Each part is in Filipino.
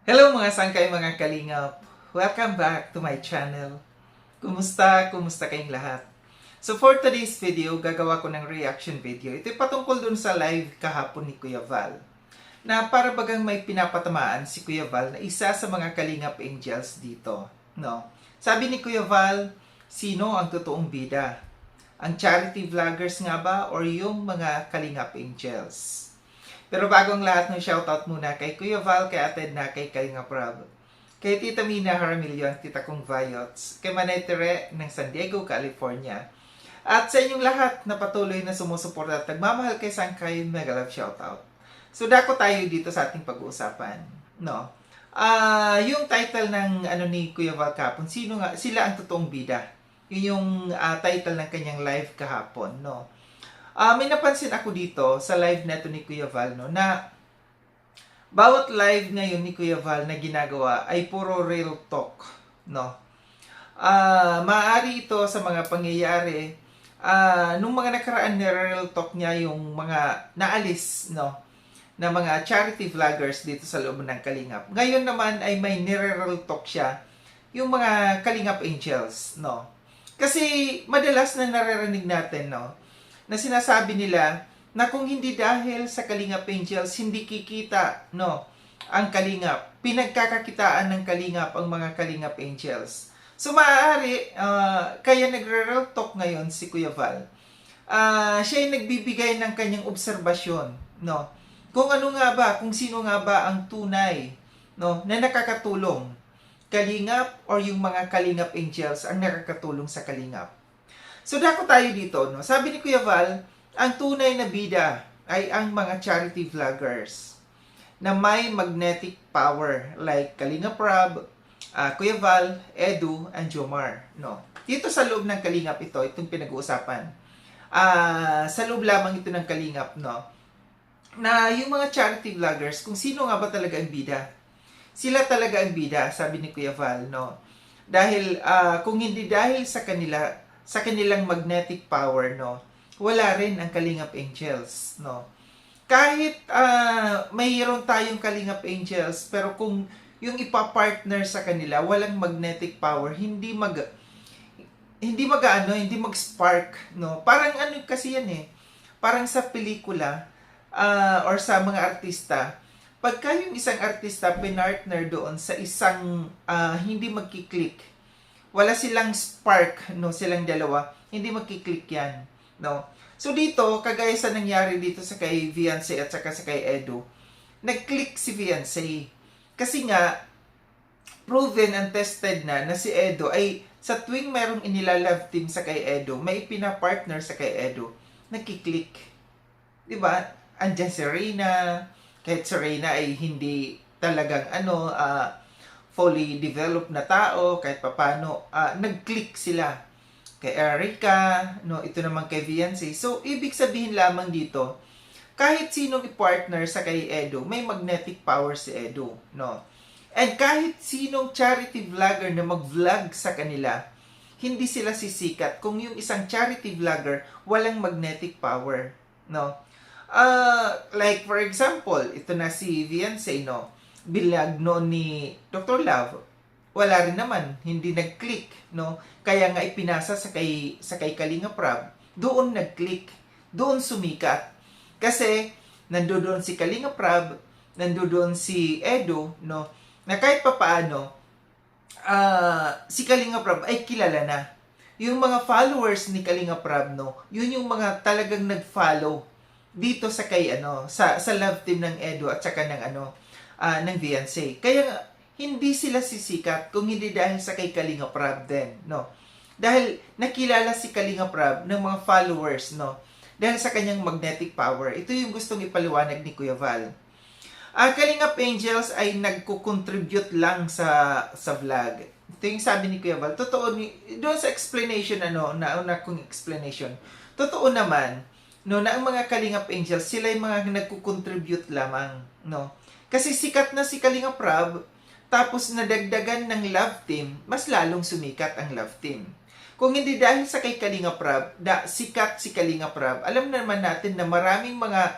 Hello mga sangkay mga kalingap! Welcome back to my channel. Kumusta kayong lahat? So for today's video, gagawa ko ng reaction video. Ito patungkol dun sa live kahapon ni Kuya Val. Na para bagang may pinapatamaan si Kuya Val na isa sa mga kalingap angels dito. No? Sabi ni Kuya Val, sino ang totoong bida? Ang charity vloggers nga ba or yung mga kalingap angels? Pero bago ang lahat ng shoutout muna kay Kuya Val, kay Ate na kay Kalinga Prab, kay Tita Mina Jaramillo, ang Tita Kong Vayots, kay Manay Tere ng San Diego, California, at sa inyong lahat na patuloy na sumusuporta at nagmamahal kay Sangkay, mega love shoutout. So dako tayo dito sa ating pag-uusapan, no? Yung title ng ano ni Kuya Val kahapon, sino nga sila ang totoong bida? Yun yung title ng kanyang live kahapon, no? May napansin ako dito sa live na ito ni Kuya Val, no, na bawat live ngayon ni Kuya Val na ginagawa ay puro real talk, no. Maaari ito sa mga pangyayari nung mga nakaraan na real talk niya yung mga naalis, no, na mga charity vloggers dito sa loob ng Kalingap. Ngayon naman ay may nire-real talk siya yung mga Kalingap angels, no. Kasi madalas na naririnig natin, no, na sinasabi nila na kung hindi dahil sa Kalingap Angels, hindi kikita, no, ang Kalingap. Pinagkakakitaan ng Kalingap ang mga Kalingap Angels. So maaari, kaya nagre-real talk ngayon si Kuya Val. Siya ay nagbibigay ng kanyang obserbasyon, no, kung ano nga ba, kung sino nga ba ang tunay, no, na nakakatulong. Kalingap or yung mga Kalingap Angels ang nakakatulong sa Kalingap. So dako tayo dito, no? Sabi ni Kuya Val, ang tunay na bida ay ang mga charity vloggers na may magnetic power like Kalinga Prab, Kuya Val, Edu, and Jomar, no? Dito sa loob ng Kalingap itong pinag-uusapan. Sa loob lamang ito ng Kalingap, no? Na yung mga charity vloggers, kung sino nga ba talaga ang bida? Sila talaga ang bida, sabi ni Kuya Val, no? Dahil kung hindi dahil sa kanila, sa kanilang magnetic power, no, wala rin ang Kalingap Angels, no. Kahit mayroon tayong Kalingap Angels, pero kung yung ipa-partner sa kanila walang magnetic power, hindi mag-spark, no. Parang ano kasi yan eh. Parang sa pelikula or sa mga artista, pagka yung isang artista pinartner doon sa isang hindi magki-click, wala silang spark, no, silang dalawa, hindi magkiklik yan, no. So dito, kagaya sa nangyari dito sa kay Viancy at saka sa kay Edu, nag-click si Viancy. Kasi nga, proven and tested na si Edu ay sa tuwing merong inila-love team sa kay Edu, may pina-partner sa kay Edu, nagkiklik. Diba? Andyan si Reyna, kahit si Reyna ay hindi talagang fully developed na tao, kahit papano, nag-click sila. Kay Erica, no, ito naman kay Viancy. So, ibig sabihin lamang dito, kahit sinong i-partner sa kay Edu, may magnetic power si Edu, no. And kahit sinong charity vlogger na mag-vlog sa kanila, hindi sila sisikat kung yung isang charity vlogger walang magnetic power, no. Like for example, ito na si Viancy, no, bilag noon ni Dr. Love, wala rin naman, hindi nag-click, no? Kaya nga ipinasa sa kay Kalinga Prab, doon nag-click, doon sumikat. Kasi nandoon si Kalinga Prab, nandoon si Edu, no? Na kahit papaano, si Kalinga Prab ay kilala na. Yung mga followers ni Kalinga Prab, no, yun yung mga talagang nag-follow dito sa kay sa love team ng Edu at saka ng Viancy. Kaya hindi sila sisikat kung hindi dahil sa kay Kalinga Prab din, no. Dahil nakilala si Kalinga Prab ng mga followers, no. Dahil sa kanyang magnetic power. Ito yung gustong ipaliwanag ni Kuya Val. Kalingap Angels ay nagko-contribute lang sa vlog. Ito yung sabi ni Kuya Val. Totoo doon sa explanation nauna kong explanation. Totoo naman, no, na ang mga Kalingap Angels, sila yung mga nagko-contribute lamang, no. Kasi sikat na si Kalinga Prab, tapos nadagdagan ng love team, mas lalong sumikat ang love team. Kung hindi dahil sa kay Kalinga Prab, sikat si Kalinga Prab, alam naman natin na maraming mga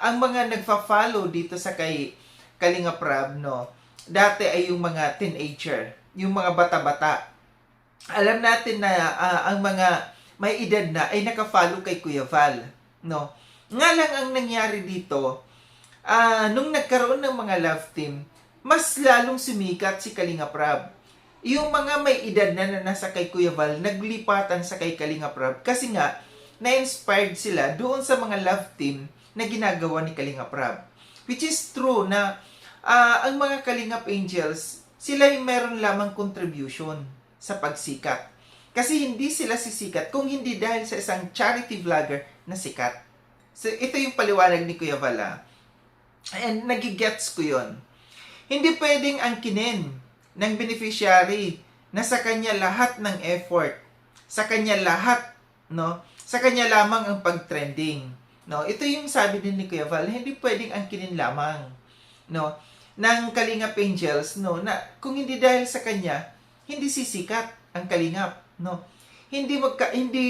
ang mga nagfa-follow dito sa kay Kalinga Prab, no, dati ay yung mga teenager, yung mga bata-bata. Alam natin na ang mga may edad na ay nakafollow kay Kuya Val, no. Nga lang ang nangyari dito, nung nagkaroon ng mga love team, mas lalong sumikat si Kalinga Prab. Yung mga may edad na nasa kay Kuya Val, naglipatan sa kay Kalinga Prab kasi nga, na-inspired sila doon sa mga love team na ginagawa ni Kalinga Prab. Which is true na ang mga Kalingap Angels, sila ay meron lamang contribution sa pagsikat. Kasi hindi sila sisikat kung hindi dahil sa isang charity vlogger na sikat. So, ito yung paliwanag ni Kuya Vala. And nagigets ko yun. Hindi pwedeng angkinin ng beneficiary na sa kanya lahat ng effort, sa kanya lahat, no? Sa kanya lamang ang pag-trending, no? Ito yung sabi din ni Kuya Val, hindi pwedeng angkinin lamang, no, ng Kalingap Angels, no, na kung hindi dahil sa kanya, hindi sisikat ang Kalingap, no? Hindi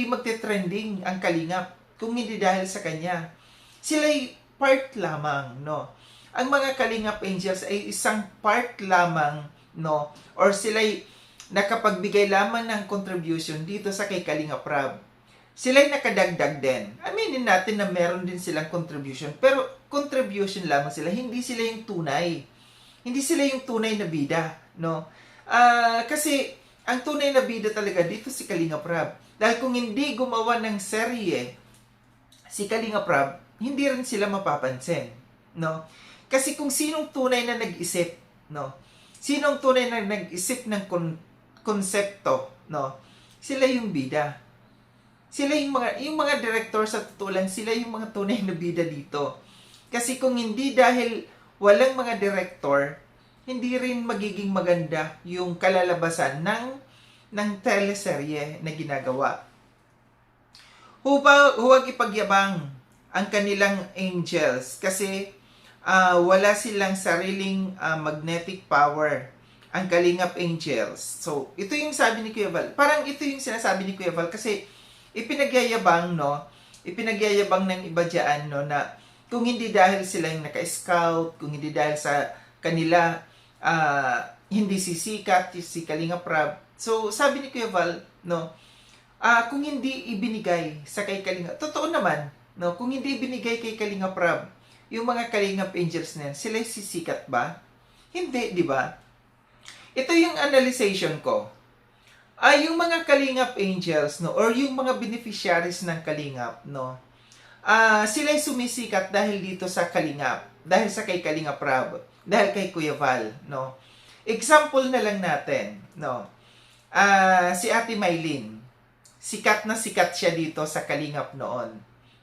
magte-trending ang Kalingap kung hindi dahil sa kanya. Sila'y part lamang, no? Ang mga Kalingap Angels ay isang part lamang, no? Or sila'y nakapagbigay lamang ng contribution dito sa kay Kalinga Prab. Sila'y nakadagdag din. Aminin natin na meron din silang contribution. Pero contribution lamang sila. Hindi sila yung tunay. Hindi sila yung tunay na bida, no? Kasi ang tunay na bida talaga dito si Kalinga Prab. Dahil kung hindi gumawa ng serye si Kalinga Prab, hindi rin sila mapapansin, no? Kasi kung sinong tunay na nag-isip, no? Sinong tunay na nag-isip ng konsepto, no? Sila yung bida. Sila yung mga director sa totoo lang, sila yung mga tunay na bida dito. Kasi kung hindi dahil walang mga director, hindi rin magiging maganda yung kalalabasan ng teleserye na ginagawa. Huwag ipagyabang ang kanilang angels kasi wala silang sariling magnetic power ang Kalingap Angels. So, ito yung sabi ni Kuya Val. Parang ito yung sinasabi ni Kuya Val kasi ipinagyayabang, no? Ipinagyayabang ng iba dyan, no? Na kung hindi dahil sila yung naka-scout, kung hindi dahil sa kanila, hindi sisikat si Kalinga Prab. So, sabi ni Kuya Val, no? Kung hindi ibinigay sa kay Kalinga, totoo naman, no? Kung hindi ibinigay kay Kalinga Prab, yung mga Kalingap Angels na yan, sila sisikat ba? Hindi, di ba? Ito yung analyzation ko. Yung mga Kalingap Angels, no, or yung mga beneficiaries ng Kalingap, no, sila'y sumisikat dahil dito sa Kalingap, dahil sa kay Kalinga Prab, dahil kay Kuya Val, no. Example na lang natin, no. Si Ate Maylin, sikat na sikat siya dito sa Kalingap noon,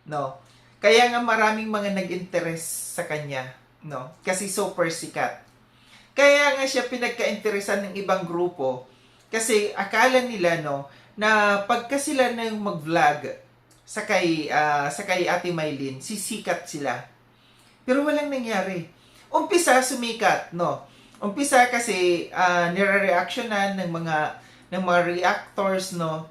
no. Kaya nga maraming mga nag-interest sa kanya, no, kasi super sikat. Kaya nga siya pinagka-interesan ng ibang grupo kasi akala nila, no, na pagka sila na yung mag-vlog sa kay Ate Maylin, sisikat sila. Pero walang nangyari. Umpisa sumikat, no. Umpisa kasi nire-reactionan ng mga reactors, no.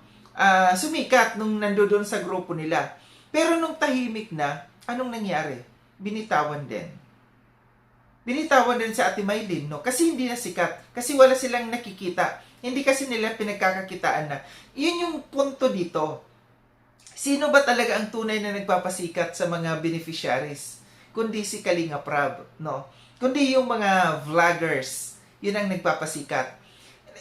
Sumikat nung nandoon sa grupo nila. Pero nung tahimik na, anong nangyari? Binitawan din. Binitawan din sa Ate Maylin, no? Kasi hindi na sikat. Kasi wala silang nakikita. Hindi kasi nila pinagkakakitaan na. Yun yung punto dito. Sino ba talaga ang tunay na nagpapasikat sa mga beneficiaries? Kundi si Kalinga Prab, no? Kundi yung mga vloggers. Yun ang nagpapasikat.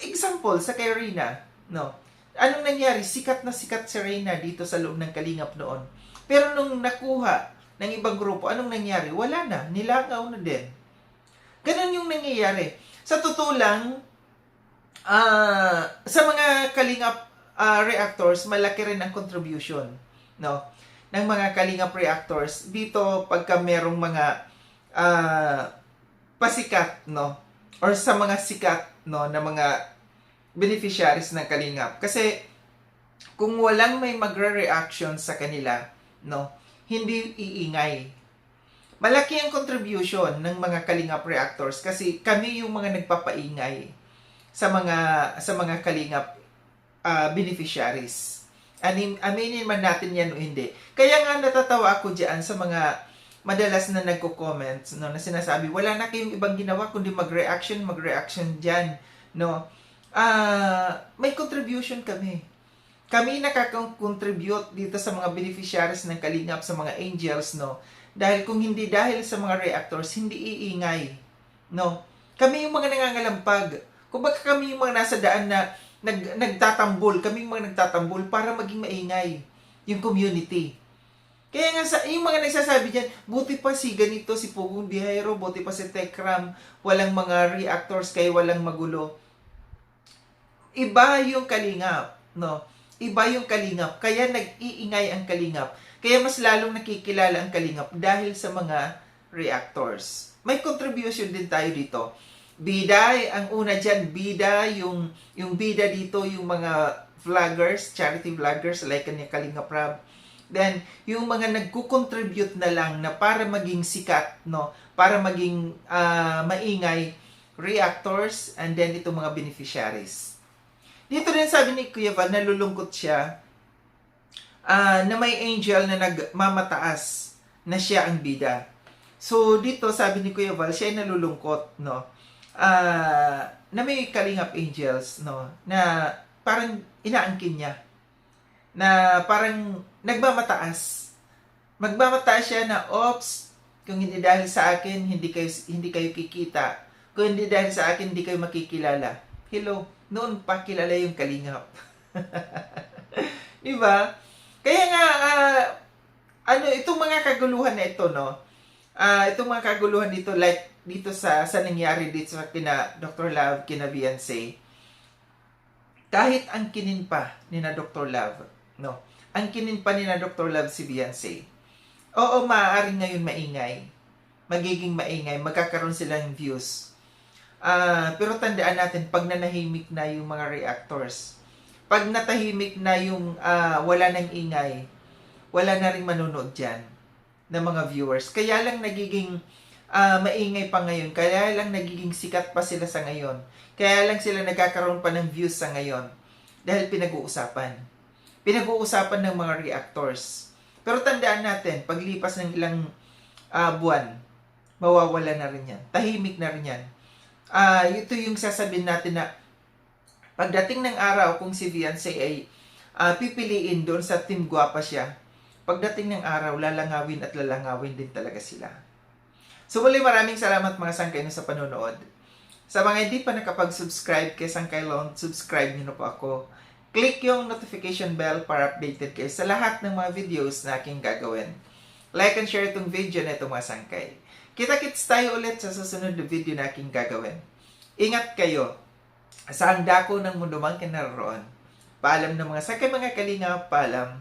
Example, sa kay Reyna, no? Anong nangyari? Sikat na sikat si Reyna dito sa loob ng Kalingap noon. Pero nung nakuha ng ibang grupo, anong nangyari? Wala na. Nilangaw na din. Ganun yung nangyayari. Sa totoo lang, sa mga Kalingap reactors, malaki rin ang contribution, no, ng mga Kalingap reactors dito pagka merong mga pasikat, no, or sa mga sikat, no, na mga beneficiaries ng Kalingap. Kasi kung walang may magre-reaction sa kanila, no, hindi iingay. Malaki ang contribution ng mga Kalingap reactors kasi kami yung mga nagpapaingay sa mga Kalingap beneficiaries. Aminin man natin yan o hindi. Kaya nga natatawa ako diyan sa mga madalas na nagko-comments, no, na sinasabi, wala na kayong ibang ginawa kundi mag-reaction dyan, no. May contribution kami. Kami nakaka-contribute dito sa mga beneficiaries ng Kalingap, sa mga angels, no. Dahil kung hindi dahil sa mga reactors, hindi iingay, no. Kami yung mga nangangalampag. Kumbaga kami yung mga nasa daan na nagtatambol, kami yung mga nagtatambol para maging maingay yung community. Kaya nga yung mga nagsasabi diyan, buti pa si ganito, si Pugong Bihayro, buti pa si Tekram, walang mga reactors kaya walang magulo. Iba yung Kalingap, no? Iba yung Kalingap, kaya nag-iingay ang Kalingap. Kaya mas lalong nakikilala ang Kalingap dahil sa mga reactors. May contribution din tayo dito. Bida, ang una dyan, bida, yung bida dito, yung mga vloggers, charity vloggers, like kanya Kalingap Rab. Then, yung mga nagko-contribute na lang na para maging sikat, no? Para maging maingay, reactors, and then itong mga beneficiaries. Dito rin sabi ni Kuya Val, nalulungkot siya na may angel na nagmamataas na siya ang bida. So, dito sabi ni Kuya Val, siya ay nalulungkot, no? Na may Kalingap angels, no? Na parang inaangkin niya. Na parang nagmamataas. Magmamataas siya na, oops, kung hindi dahil sa akin, hindi kayo kikita. Kung hindi dahil sa akin, hindi kayo makikilala. Hello, noon pa kilala yung Kalingap. Di ba? Kaya nga, itong mga kaguluhan na ito, no? Itong mga kaguluhan dito, like dito sa nangyari dito sa kina Dr. Love, kina Beyonce, kahit angkinin pa ni na Dr. Love, no? Angkinin pa ni na Dr. Love si Beyonce. Oo, maaaring ngayon maingay. Magiging maingay, magkakaroon sila ng views. Pero tandaan natin, pag nanahimik na yung mga reactors, pag natahimik na yung wala nang ingay, wala na rin manonood dyan ng mga viewers. Kaya lang nagiging maingay pa ngayon. Kaya lang nagiging sikat pa sila sa ngayon. Kaya lang sila nagkakaroon pa ng views sa ngayon. Dahil pinag-uusapan. Pinag-uusapan ng mga reactors. Pero tandaan natin, paglipas ng ilang buwan, mawawala na rin yan. Tahimik na rin yan. Ito yung sasabihin natin na pagdating ng araw, kung si Beyonce ay pipiliin doon sa Team Guwapa siya, pagdating ng araw, lalangawin at lalangawin din talaga sila. So muli, maraming salamat mga sangkay sa panonood. Sa mga hindi pa nakapag-subscribe kay Sangkay Long, subscribe nyo na po ako. Click yung notification bell para updated kayo sa lahat ng mga videos na aking gagawin. Like and share itong video na itong mga sangkay. Kita-kits tayo ulit sa susunod na video na aking gagawin. Ingat kayo. Sa hangdako ng mundo mang kinaroroon. Paalam ng mga sangkay, mga Kalingap, paalam.